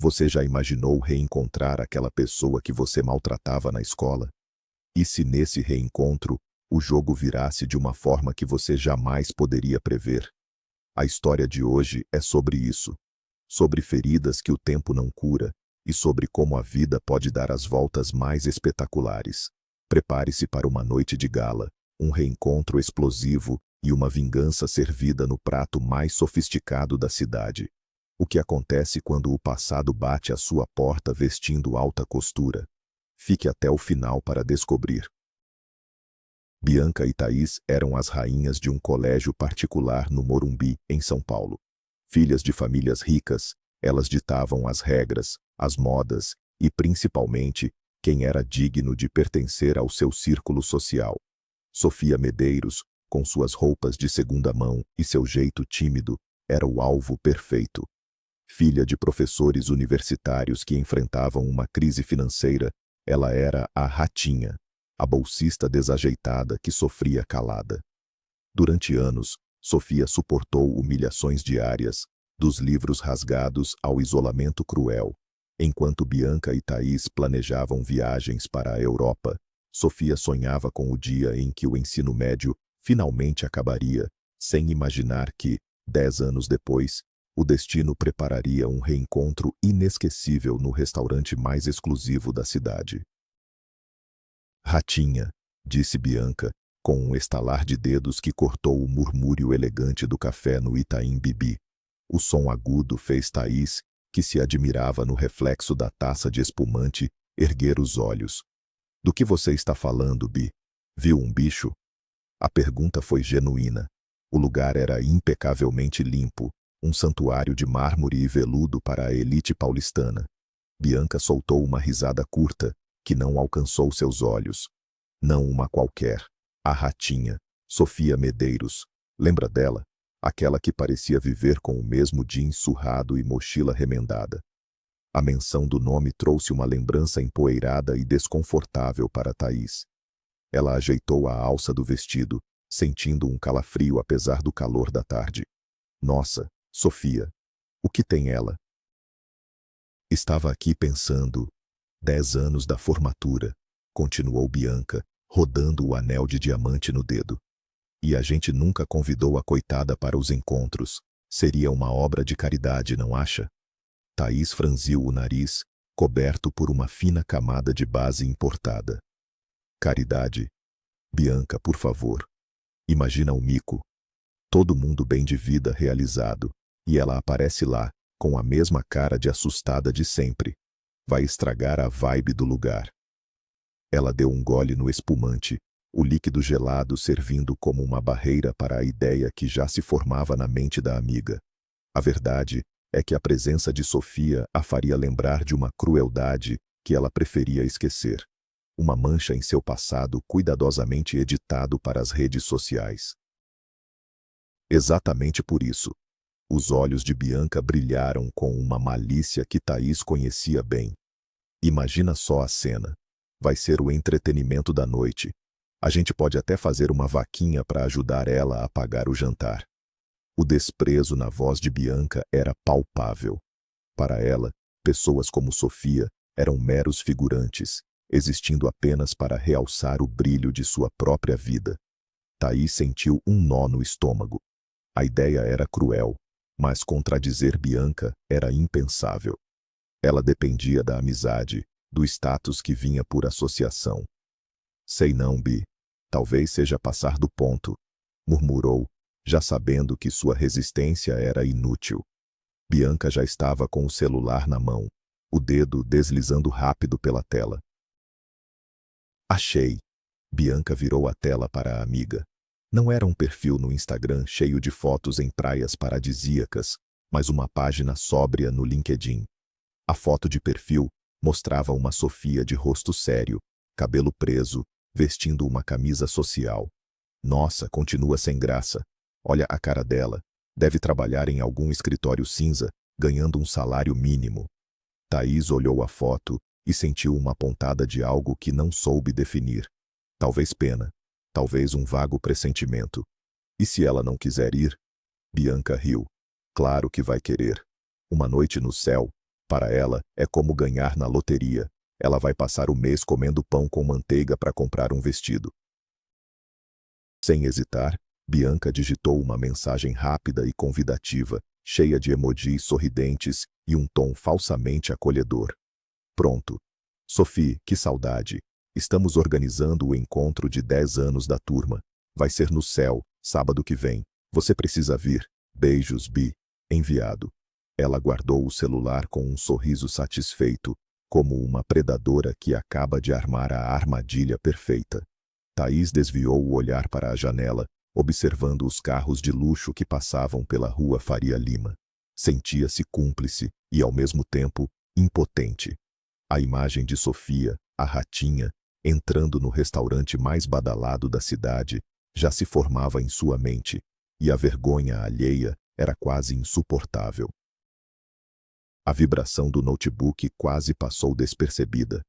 Você já imaginou reencontrar aquela pessoa que você maltratava na escola? E se nesse reencontro, o jogo virasse de uma forma que você jamais poderia prever? A história de hoje é sobre isso. Sobre feridas que o tempo não cura e sobre como a vida pode dar as voltas mais espetaculares. Prepare-se para uma noite de gala, um reencontro explosivo e uma vingança servida no prato mais sofisticado da cidade. O que acontece quando o passado bate à sua porta vestindo alta costura? Fique até o final para descobrir. Bianca e Thaís eram as rainhas de um colégio particular no Morumbi, em São Paulo. Filhas de famílias ricas, elas ditavam as regras, as modas e, principalmente, quem era digno de pertencer ao seu círculo social. Sofia Medeiros, com suas roupas de segunda mão e seu jeito tímido, era o alvo perfeito. Filha de professores universitários que enfrentavam uma crise financeira, ela era a ratinha, a bolsista desajeitada que sofria calada. Durante anos, Sofia suportou humilhações diárias, dos livros rasgados ao isolamento cruel. Enquanto Bianca e Thaís planejavam viagens para a Europa, Sofia sonhava com o dia em que o ensino médio finalmente acabaria, sem imaginar que, 10 anos depois, o destino prepararia um reencontro inesquecível no restaurante mais exclusivo da cidade. Ratinha, disse Bianca, com um estalar de dedos que cortou o murmúrio elegante do café no Itaim Bibi. O som agudo fez Thaís, que se admirava no reflexo da taça de espumante, erguer os olhos. Do que você está falando, Bi? Viu um bicho? A pergunta foi genuína. O lugar era impecavelmente limpo, um santuário de mármore e veludo para a elite paulistana. Bianca soltou uma risada curta, que não alcançou seus olhos. Não uma qualquer. A ratinha, Sofia Medeiros. Lembra dela? Aquela que parecia viver com o mesmo jeans surrado e mochila remendada. A menção do nome trouxe uma lembrança empoeirada e desconfortável para Thaís. Ela ajeitou a alça do vestido, sentindo um calafrio apesar do calor da tarde. Nossa, Sofia, o que tem ela? Estava aqui pensando. 10 anos da formatura, continuou Bianca, rodando o anel de diamante no dedo. E a gente nunca convidou a coitada para os encontros. Seria uma obra de caridade, não acha? Thaís franziu o nariz, coberto por uma fina camada de base importada. Caridade? Bianca, por favor. Imagina o mico. Todo mundo bem de vida realizado, e ela aparece lá, com a mesma cara de assustada de sempre. Vai estragar a vibe do lugar. Ela deu um gole no espumante, o líquido gelado servindo como uma barreira para a ideia que já se formava na mente da amiga. A verdade é que a presença de Sofia a faria lembrar de uma crueldade que ela preferia esquecer. Uma mancha em seu passado cuidadosamente editado para as redes sociais. Exatamente por isso. Os olhos de Bianca brilharam com uma malícia que Thaís conhecia bem. Imagina só a cena. Vai ser o entretenimento da noite. A gente pode até fazer uma vaquinha para ajudar ela a pagar o jantar. O desprezo na voz de Bianca era palpável. Para ela, pessoas como Sofia eram meros figurantes, existindo apenas para realçar o brilho de sua própria vida. Thaís sentiu um nó no estômago. A ideia era cruel, mas contradizer Bianca era impensável. Ela dependia da amizade, do status que vinha por associação. Sei não, Bi. Talvez seja passar do ponto, murmurou, já sabendo que sua resistência era inútil. Bianca já estava com o celular na mão, o dedo deslizando rápido pela tela. Achei. Bianca virou a tela para a amiga. Não era um perfil no Instagram cheio de fotos em praias paradisíacas, mas uma página sóbria no LinkedIn. A foto de perfil mostrava uma Sofia de rosto sério, cabelo preso, vestindo uma camisa social. Nossa, continua sem graça. Olha a cara dela. Deve trabalhar em algum escritório cinza, ganhando um salário mínimo. Thaís olhou a foto e sentiu uma pontada de algo que não soube definir. Talvez pena, talvez um vago pressentimento. E se ela não quiser ir? Bianca riu. Claro que vai querer. Uma noite no céu, Para ela, é como ganhar na loteria. Ela vai passar o mês comendo pão com manteiga para comprar um vestido. Sem hesitar, Bianca digitou uma mensagem rápida e convidativa, cheia de emojis sorridentes e um tom falsamente acolhedor. Pronto. Sophie, que saudade. Estamos organizando o encontro de 10 anos da turma. Vai ser no céu, sábado que vem. Você precisa vir. Beijos, Bi. Enviado. Ela guardou o celular com um sorriso satisfeito, como uma predadora que acaba de armar a armadilha perfeita. Thaís desviou o olhar para a janela, observando os carros de luxo que passavam pela rua Faria Lima. Sentia-se cúmplice e, ao mesmo tempo, impotente. A imagem de Sofia, a ratinha, entrando no restaurante mais badalado da cidade, já se formava em sua mente, e a vergonha alheia era quase insuportável. A vibração do notebook quase passou despercebida.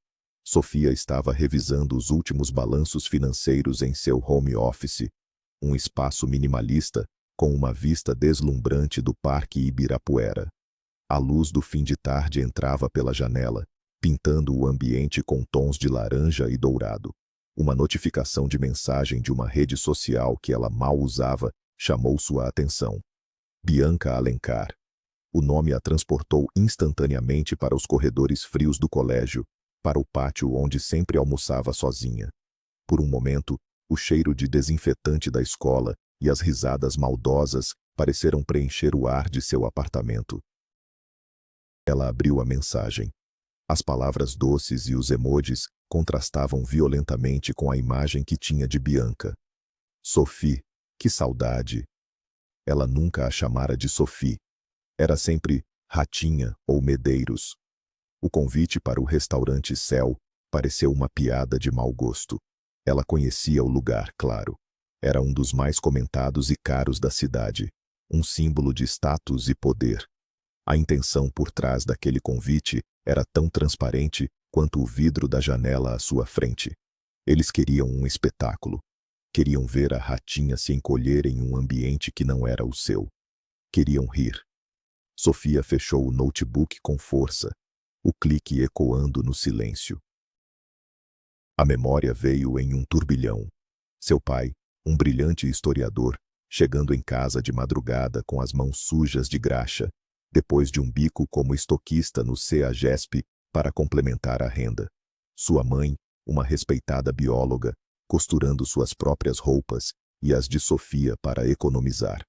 Sofia estava revisando os últimos balanços financeiros em seu home office, um espaço minimalista com uma vista deslumbrante do Parque Ibirapuera. A luz do fim de tarde entrava pela janela, pintando o ambiente com tons de laranja e dourado. Uma notificação de mensagem de uma rede social que ela mal usava chamou sua atenção. Bianca Alencar. O nome a transportou instantaneamente para os corredores frios do colégio, para o pátio onde sempre almoçava sozinha. Por um momento, o cheiro de desinfetante da escola e as risadas maldosas pareceram preencher o ar de seu apartamento. Ela abriu a mensagem. As palavras doces e os emojis contrastavam violentamente com a imagem que tinha de Bianca. Sophie, que saudade! Ela nunca a chamara de Sophie. Era sempre Ratinha ou Medeiros. O convite para o restaurante Céu pareceu uma piada de mau gosto. Ela conhecia o lugar, claro. Era um dos mais comentados e caros da cidade, um símbolo de status e poder. A intenção por trás daquele convite era tão transparente quanto o vidro da janela à sua frente. Eles queriam um espetáculo. Queriam ver a ratinha se encolher em um ambiente que não era o seu. Queriam rir. Sofia fechou o notebook com força, o clique ecoando no silêncio. A memória veio em um turbilhão. Seu pai, um brilhante historiador, chegando em casa de madrugada com as mãos sujas de graxa, depois de um bico como estoquista no CEAGESP para complementar a renda. Sua mãe, uma respeitada bióloga, costurando suas próprias roupas e as de Sofia para economizar.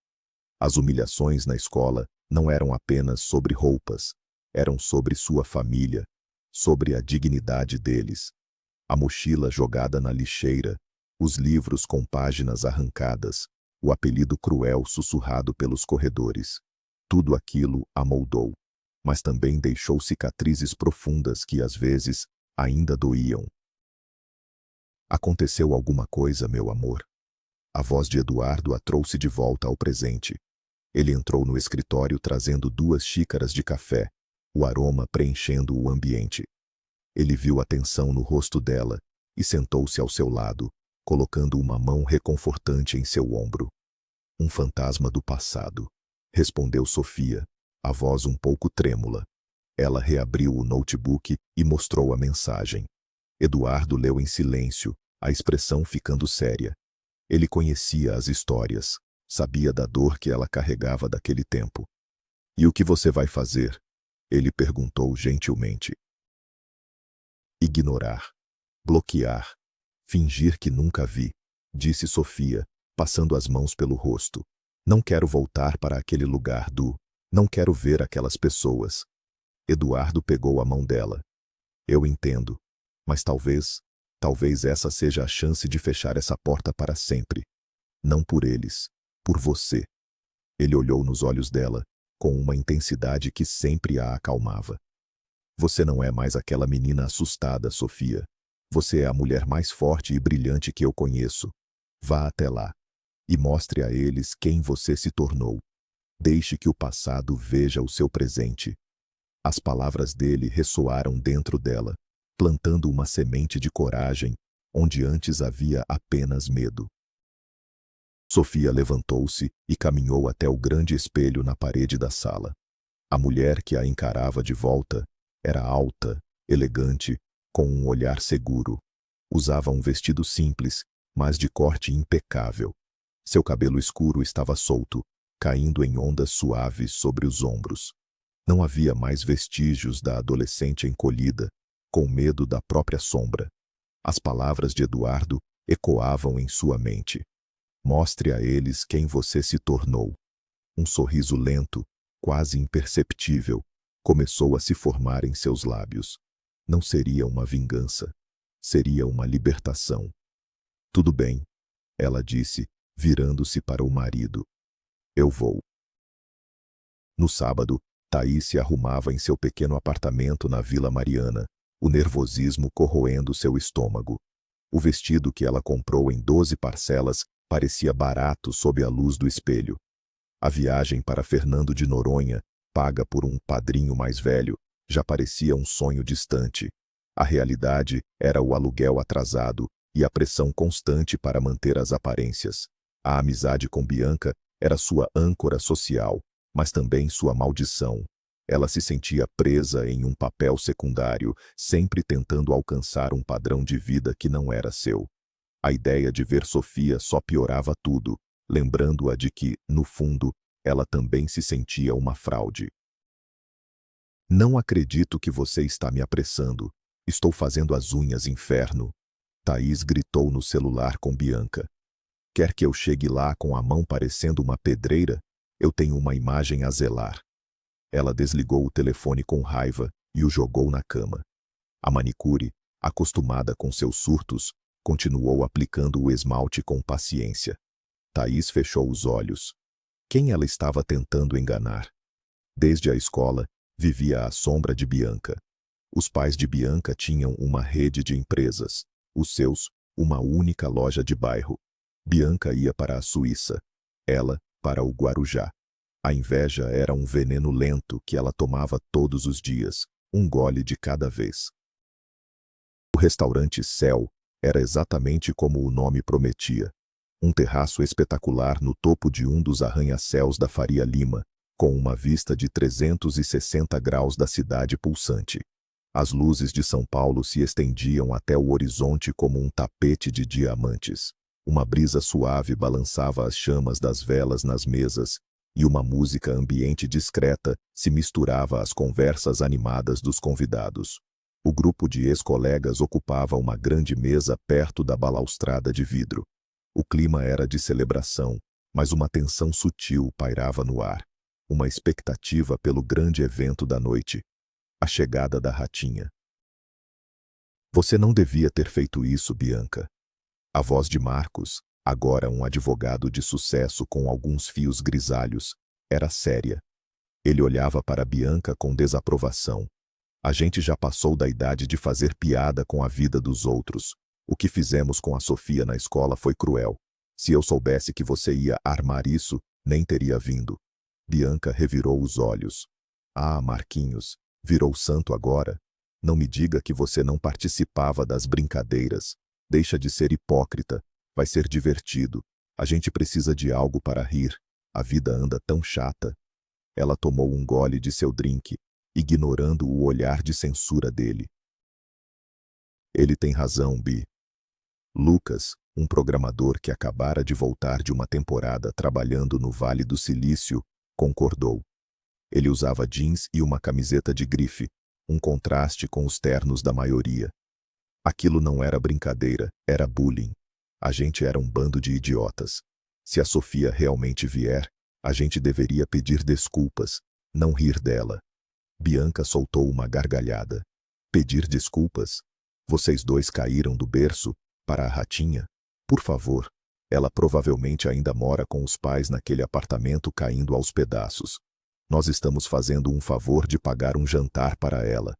As humilhações na escola não eram apenas sobre roupas, eram sobre sua família, sobre a dignidade deles. A mochila jogada na lixeira, os livros com páginas arrancadas, o apelido cruel sussurrado pelos corredores. Tudo aquilo a moldou, mas também deixou cicatrizes profundas que, às vezes, ainda doíam. Aconteceu alguma coisa, meu amor? A voz de Eduardo a trouxe de volta ao presente. Ele entrou no escritório trazendo 2 xícaras de café, o aroma preenchendo o ambiente. Ele viu a tensão no rosto dela e sentou-se ao seu lado, colocando uma mão reconfortante em seu ombro. Um fantasma do passado, respondeu Sofia, a voz um pouco trêmula. Ela reabriu o notebook e mostrou a mensagem. Eduardo leu em silêncio, a expressão ficando séria. Ele conhecia as histórias, sabia da dor que ela carregava daquele tempo. E o que você vai fazer? Ele perguntou gentilmente. Ignorar. Bloquear. Fingir que nunca vi, disse Sofia, passando as mãos pelo rosto. Não quero voltar para aquele lugar não quero ver aquelas pessoas. Eduardo pegou a mão dela. Eu entendo, mas talvez essa seja a chance de fechar essa porta para sempre. Não por eles, por você. Ele olhou nos olhos dela, com uma intensidade que sempre a acalmava. Você não é mais aquela menina assustada, Sofia. Você é a mulher mais forte e brilhante que eu conheço. Vá até lá e mostre a eles quem você se tornou. Deixe que o passado veja o seu presente. As palavras dele ressoaram dentro dela, plantando uma semente de coragem, onde antes havia apenas medo. Sofia levantou-se e caminhou até o grande espelho na parede da sala. A mulher que a encarava de volta era alta, elegante, com um olhar seguro. Usava um vestido simples, mas de corte impecável. Seu cabelo escuro estava solto, caindo em ondas suaves sobre os ombros. Não havia mais vestígios da adolescente encolhida, com medo da própria sombra. As palavras de Eduardo ecoavam em sua mente. Mostre a eles quem você se tornou. Um sorriso lento, quase imperceptível, começou a se formar em seus lábios. Não seria uma vingança. Seria uma libertação. Tudo bem, ela disse, virando-se para o marido. Eu vou. No sábado, Thaís se arrumava em seu pequeno apartamento na Vila Mariana, o nervosismo corroendo seu estômago. O vestido que ela comprou em 12 parcelas parecia barato sob a luz do espelho. A viagem para Fernando de Noronha, paga por um padrinho mais velho, já parecia um sonho distante. A realidade era o aluguel atrasado e a pressão constante para manter as aparências. A amizade com Bianca era sua âncora social, mas também sua maldição. Ela se sentia presa em um papel secundário, sempre tentando alcançar um padrão de vida que não era seu. A ideia de ver Sofia só piorava tudo, lembrando-a de que, no fundo, ela também se sentia uma fraude. Não acredito que você está me apressando. Estou fazendo as unhas, inferno. Thaís gritou no celular com Bianca. Quer que eu chegue lá com a mão parecendo uma pedreira? Eu tenho uma imagem a zelar. Ela desligou o telefone com raiva e o jogou na cama. A manicure, acostumada com seus surtos, continuou aplicando o esmalte com paciência. Thaís fechou os olhos. Quem ela estava tentando enganar? Desde a escola, vivia à sombra de Bianca. Os pais de Bianca tinham uma rede de empresas. Os seus, uma única loja de bairro. Bianca ia para a Suíça. Ela, para o Guarujá. A inveja era um veneno lento que ela tomava todos os dias, um gole de cada vez. O restaurante Céu era exatamente como o nome prometia. Um terraço espetacular no topo de um dos arranha-céus da Faria Lima, com uma vista de 360 graus da cidade pulsante. As luzes de São Paulo se estendiam até o horizonte como um tapete de diamantes. Uma brisa suave balançava as chamas das velas nas mesas, e uma música ambiente discreta se misturava às conversas animadas dos convidados. O grupo de ex-colegas ocupava uma grande mesa perto da balaustrada de vidro. O clima era de celebração, mas uma tensão sutil pairava no ar. Uma expectativa pelo grande evento da noite. A chegada da ratinha. Você não devia ter feito isso, Bianca. A voz de Marcos, agora um advogado de sucesso com alguns fios grisalhos, era séria. Ele olhava para Bianca com desaprovação. A gente já passou da idade de fazer piada com a vida dos outros. O que fizemos com a Sofia na escola foi cruel. Se eu soubesse que você ia armar isso, nem teria vindo. Bianca revirou os olhos. Ah, Marquinhos, virou santo agora? Não me diga que você não participava das brincadeiras. Deixa de ser hipócrita. Vai ser divertido. A gente precisa de algo para rir. A vida anda tão chata. Ela tomou um gole de seu drink, ignorando o olhar de censura dele. Ele tem razão, Bi. Lucas, um programador que acabara de voltar de uma temporada trabalhando no Vale do Silício, concordou. Ele usava jeans e uma camiseta de grife, um contraste com os ternos da maioria. Aquilo não era brincadeira, era bullying. A gente era um bando de idiotas. Se a Sofia realmente vier, a gente deveria pedir desculpas, não rir dela. Bianca soltou uma gargalhada. Pedir desculpas? Vocês dois caíram do berço para a ratinha? Por favor. Ela provavelmente ainda mora com os pais naquele apartamento caindo aos pedaços. Nós estamos fazendo um favor de pagar um jantar para ela.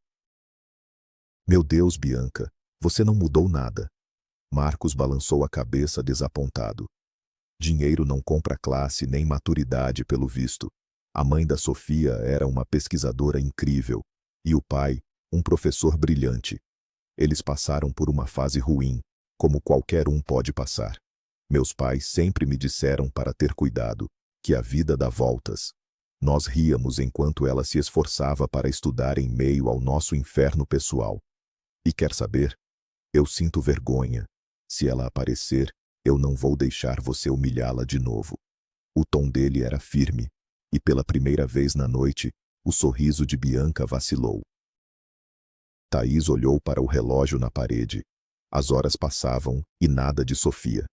Meu Deus, Bianca, você não mudou nada. Marcos balançou a cabeça desapontado. Dinheiro não compra classe nem maturidade, pelo visto. A mãe da Sofia era uma pesquisadora incrível, e o pai, um professor brilhante. Eles passaram por uma fase ruim, como qualquer um pode passar. Meus pais sempre me disseram para ter cuidado, que a vida dá voltas. Nós ríamos enquanto ela se esforçava para estudar em meio ao nosso inferno pessoal. E quer saber? Eu sinto vergonha. Se ela aparecer, eu não vou deixar você humilhá-la de novo. O tom dele era firme, e pela primeira vez na noite, o sorriso de Bianca vacilou. Thaís olhou para o relógio na parede. As horas passavam e nada de Sofia.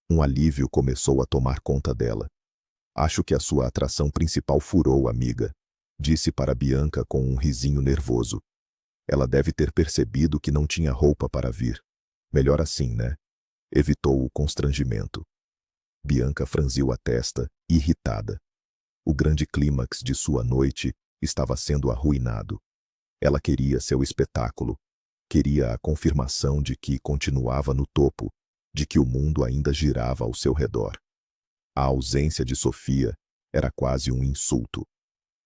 Um alívio começou a tomar conta dela. Acho que a sua atração principal furou, amiga, disse para Bianca com um risinho nervoso. Ela deve ter percebido que não tinha roupa para vir. Melhor assim, né? Evitou o constrangimento. Bianca franziu a testa, irritada. O grande clímax de sua noite estava sendo arruinado. Ela queria seu espetáculo. Queria a confirmação de que continuava no topo, de que o mundo ainda girava ao seu redor. A ausência de Sofia era quase um insulto.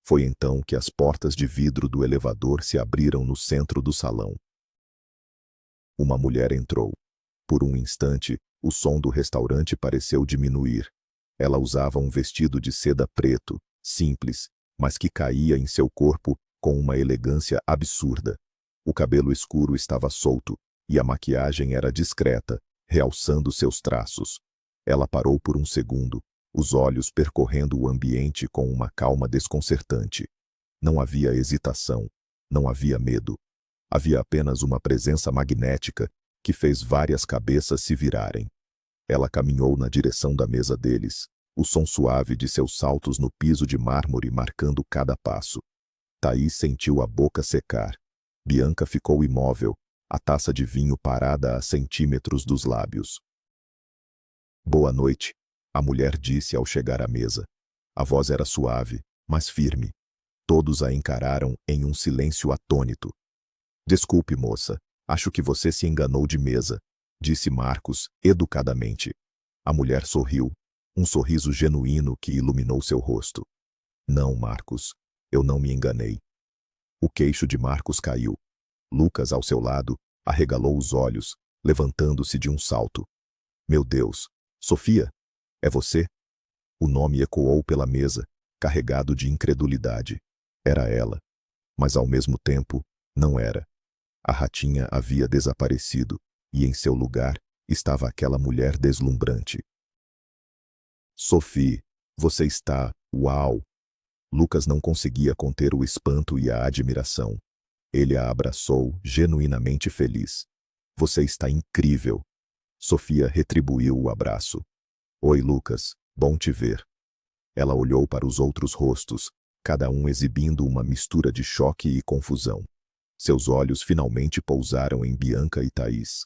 Foi então que as portas de vidro do elevador se abriram no centro do salão. Uma mulher entrou. Por um instante, o som do restaurante pareceu diminuir. Ela usava um vestido de seda preto, simples, mas que caía em seu corpo com uma elegância absurda. O cabelo escuro estava solto, e a maquiagem era discreta, realçando seus traços. Ela parou por um segundo, os olhos percorrendo o ambiente com uma calma desconcertante. Não havia hesitação, não havia medo. Havia apenas uma presença magnética que fez várias cabeças se virarem. Ela caminhou na direção da mesa deles, o som suave de seus saltos no piso de mármore marcando cada passo. Thaís sentiu a boca secar. Bianca ficou imóvel, a taça de vinho parada a centímetros dos lábios. Boa noite, a mulher disse ao chegar à mesa. A voz era suave, mas firme. Todos a encararam em um silêncio atônito. Desculpe, moça, acho que você se enganou de mesa, disse Marcos, educadamente. A mulher sorriu, um sorriso genuíno que iluminou seu rosto. Não, Marcos, eu não me enganei. O queixo de Marcos caiu. Lucas, ao seu lado, arregalou os olhos, levantando-se de um salto. Meu Deus, Sofia, é você? O nome ecoou pela mesa, carregado de incredulidade. Era ela. Mas ao mesmo tempo, não era. A ratinha havia desaparecido, e em seu lugar estava aquela mulher deslumbrante. Sophie, você está... Uau! Lucas não conseguia conter o espanto e a admiração. Ele a abraçou, genuinamente feliz. Você está incrível. Sofia retribuiu o abraço. Oi, Lucas, bom te ver. Ela olhou para os outros rostos, cada um exibindo uma mistura de choque e confusão. Seus olhos finalmente pousaram em Bianca e Thaís.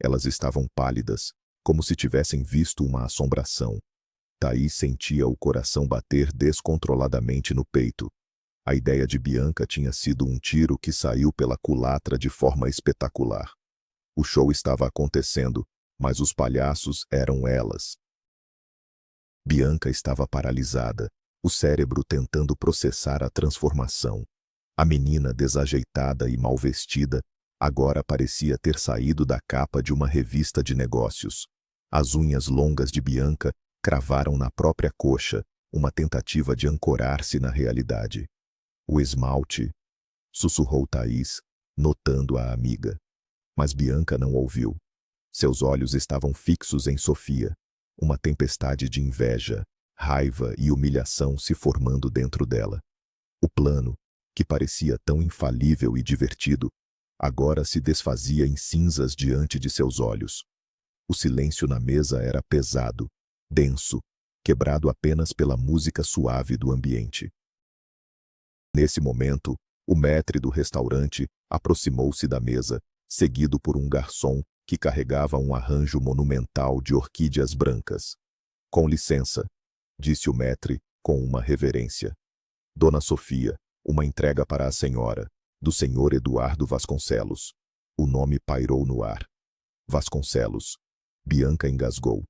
Elas estavam pálidas, como se tivessem visto uma assombração. Thaís sentia o coração bater descontroladamente no peito. A ideia de Bianca tinha sido um tiro que saiu pela culatra de forma espetacular. O show estava acontecendo, mas os palhaços eram elas. Bianca estava paralisada, o cérebro tentando processar a transformação. A menina desajeitada e mal vestida agora parecia ter saído da capa de uma revista de negócios. As unhas longas de Bianca cravaram na própria coxa, uma tentativa de ancorar-se na realidade. O esmalte, sussurrou Thaís, notando a amiga. Mas Bianca não ouviu. Seus olhos estavam fixos em Sofia, uma tempestade de inveja, raiva e humilhação se formando dentro dela. O plano, que parecia tão infalível e divertido, agora se desfazia em cinzas diante de seus olhos. O silêncio na mesa era pesado, denso, quebrado apenas pela música suave do ambiente. Nesse momento, o maître do restaurante aproximou-se da mesa, seguido por um garçom que carregava um arranjo monumental de orquídeas brancas. Com licença, disse o maître com uma reverência. Dona Sofia, uma entrega para a senhora, do senhor Eduardo Vasconcelos. O nome pairou no ar. Vasconcelos. Bianca engasgou.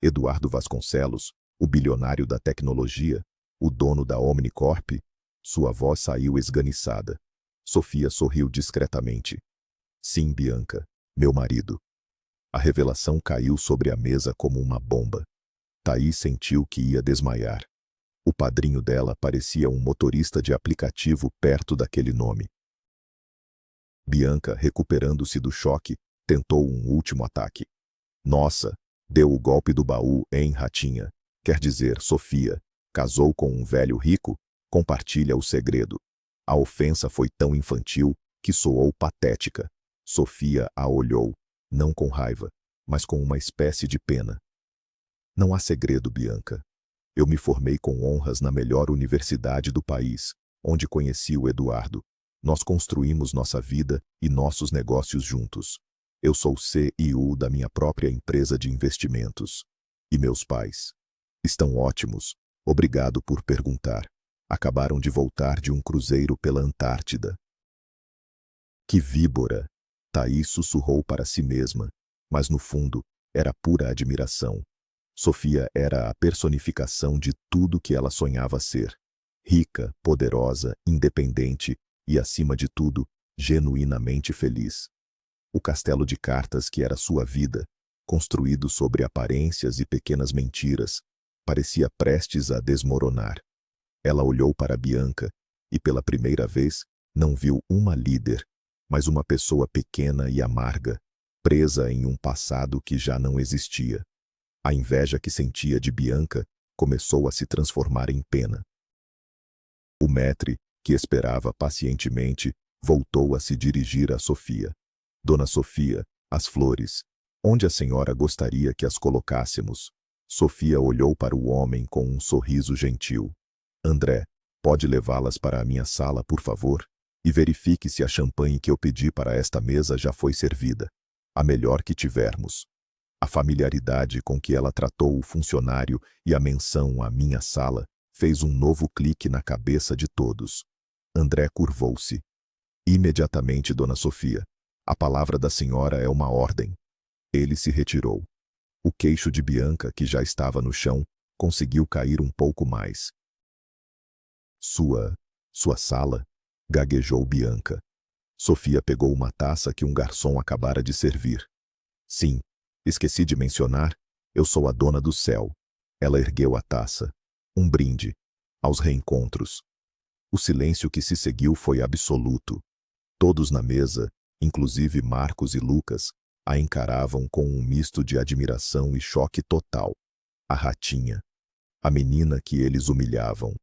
Eduardo Vasconcelos, o bilionário da tecnologia, o dono da Omnicorp. Sua voz saiu esganiçada. Sofia sorriu discretamente. Sim, Bianca, meu marido. A revelação caiu sobre a mesa como uma bomba. Thaís sentiu que ia desmaiar. O padrinho dela parecia um motorista de aplicativo perto daquele nome. Bianca, recuperando-se do choque, tentou um último ataque. Nossa, deu o golpe do baú, hein, ratinha? Quer dizer, Sofia, casou com um velho rico? Compartilha o segredo. A ofensa foi tão infantil que soou patética. Sofia a olhou, não com raiva, mas com uma espécie de pena. Não há segredo, Bianca. Eu me formei com honras na melhor universidade do país, onde conheci o Eduardo. Nós construímos nossa vida e nossos negócios juntos. Eu sou CEO da minha própria empresa de investimentos. E meus pais? Estão ótimos. Obrigado por perguntar. Acabaram de voltar de um cruzeiro pela Antártida. Que víbora! Thaís sussurrou para si mesma, mas no fundo, era pura admiração. Sofia era a personificação de tudo que ela sonhava ser. Rica, poderosa, independente e, acima de tudo, genuinamente feliz. O castelo de cartas que era sua vida, construído sobre aparências e pequenas mentiras, parecia prestes a desmoronar. Ela olhou para Bianca e, pela primeira vez, não viu uma líder, mas uma pessoa pequena e amarga, presa em um passado que já não existia. A inveja que sentia de Bianca começou a se transformar em pena. O maître, que esperava pacientemente, voltou a se dirigir a Sofia. Dona Sofia, as flores. Onde a senhora gostaria que as colocássemos? Sofia olhou para o homem com um sorriso gentil. André, pode levá-las para a minha sala, por favor? E verifique se a champanhe que eu pedi para esta mesa já foi servida. A melhor que tivermos. A familiaridade com que ela tratou o funcionário e a menção à minha sala fez um novo clique na cabeça de todos. André curvou-se. Imediatamente, Dona Sofia. A palavra da senhora é uma ordem. Ele se retirou. O queixo de Bianca, que já estava no chão, conseguiu cair um pouco mais. Sua sala? Gaguejou Bianca. Sofia pegou uma taça que um garçom acabara de servir. Sim, esqueci de mencionar, eu sou a dona do céu. Ela ergueu a taça. Um brinde. Aos reencontros. O silêncio que se seguiu foi absoluto. Todos na mesa, inclusive Marcos e Lucas, a encaravam com um misto de admiração e choque total. A ratinha. A menina que eles humilhavam.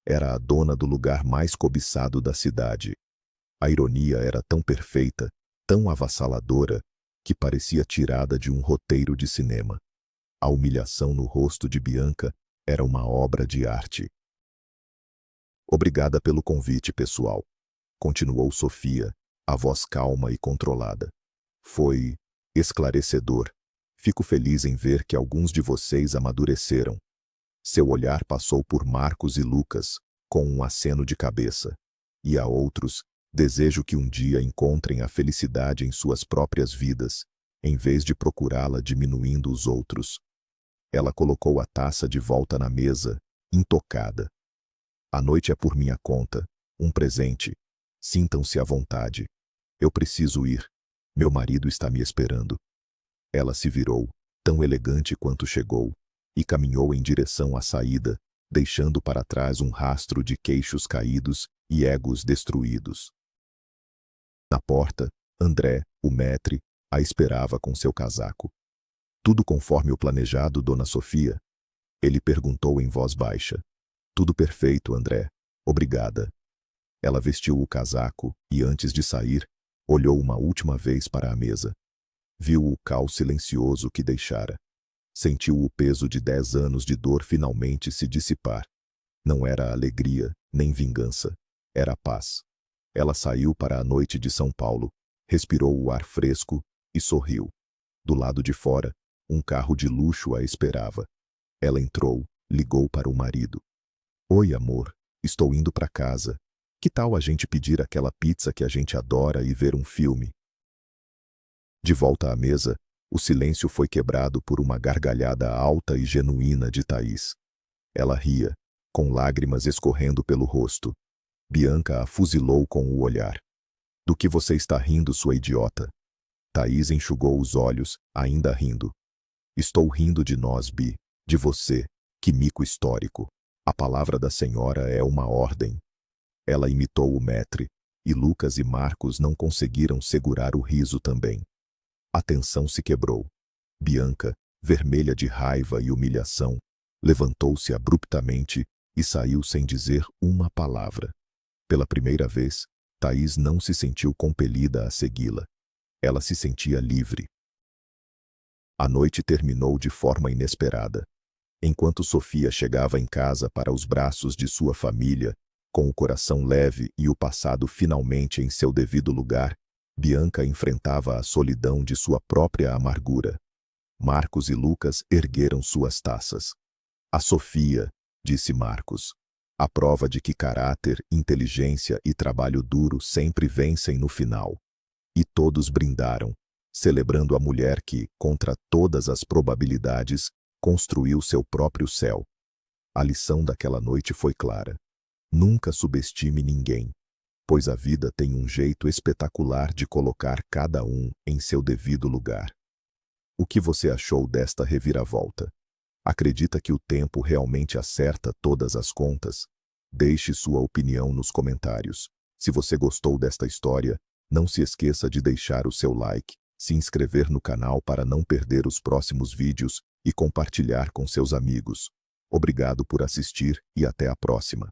Era a dona do lugar mais cobiçado da cidade. A ironia era tão perfeita, tão avassaladora, que parecia tirada de um roteiro de cinema. A humilhação no rosto de Bianca era uma obra de arte. Obrigada pelo convite, pessoal. Continuou Sofia, a voz calma e controlada. Foi esclarecedor. Fico feliz em ver que alguns de vocês amadureceram. Seu olhar passou por Marcos e Lucas, com um aceno de cabeça. E a outros, desejo que um dia encontrem a felicidade em suas próprias vidas, em vez de procurá-la diminuindo os outros. Ela colocou a taça de volta na mesa, intocada. A noite é por minha conta, um presente. Sintam-se à vontade. Eu preciso ir. Meu marido está me esperando. Ela se virou, tão elegante quanto chegou, e caminhou em direção à saída, deixando para trás um rastro de queixos caídos e egos destruídos. Na porta, André, o maître, a esperava com seu casaco. Tudo conforme o planejado, Dona Sofia? Ele perguntou em voz baixa. Tudo perfeito, André. Obrigada. Ela vestiu o casaco e, antes de sair, olhou uma última vez para a mesa. Viu o caos silencioso que deixara. Sentiu o peso de 10 anos de dor finalmente se dissipar. Não era alegria, nem vingança. Era paz. Ela saiu para a noite de São Paulo, respirou o ar fresco e sorriu. Do lado de fora, um carro de luxo a esperava. Ela entrou, ligou para o marido. Oi, amor, estou indo para casa. Que tal a gente pedir aquela pizza que a gente adora e ver um filme? De volta à mesa, o silêncio foi quebrado por uma gargalhada alta e genuína de Thaís. Ela ria, com lágrimas escorrendo pelo rosto. Bianca a fuzilou com o olhar. Do que você está rindo, sua idiota? Thaís enxugou os olhos, ainda rindo. Estou rindo de nós, Bi. De você. Que mico histórico. A palavra da senhora é uma ordem. Ela imitou o maître, e Lucas e Marcos não conseguiram segurar o riso também. A tensão se quebrou. Bianca, vermelha de raiva e humilhação, levantou-se abruptamente e saiu sem dizer uma palavra. Pela primeira vez, Thaís não se sentiu compelida a segui-la. Ela se sentia livre. A noite terminou de forma inesperada. Enquanto Sofia chegava em casa para os braços de sua família, com o coração leve e o passado finalmente em seu devido lugar, Bianca enfrentava a solidão de sua própria amargura. Marcos e Lucas ergueram suas taças. A Sofia, disse Marcos. A prova de que caráter, inteligência e trabalho duro sempre vencem no final. E todos brindaram, celebrando a mulher que, contra todas as probabilidades, construiu seu próprio céu. A lição daquela noite foi clara. Nunca subestime ninguém, pois a vida tem um jeito espetacular de colocar cada um em seu devido lugar. O que você achou desta reviravolta? Acredita que o tempo realmente acerta todas as contas? Deixe sua opinião nos comentários. Se você gostou desta história, não se esqueça de deixar o seu like, se inscrever no canal para não perder os próximos vídeos e compartilhar com seus amigos. Obrigado por assistir e até a próxima.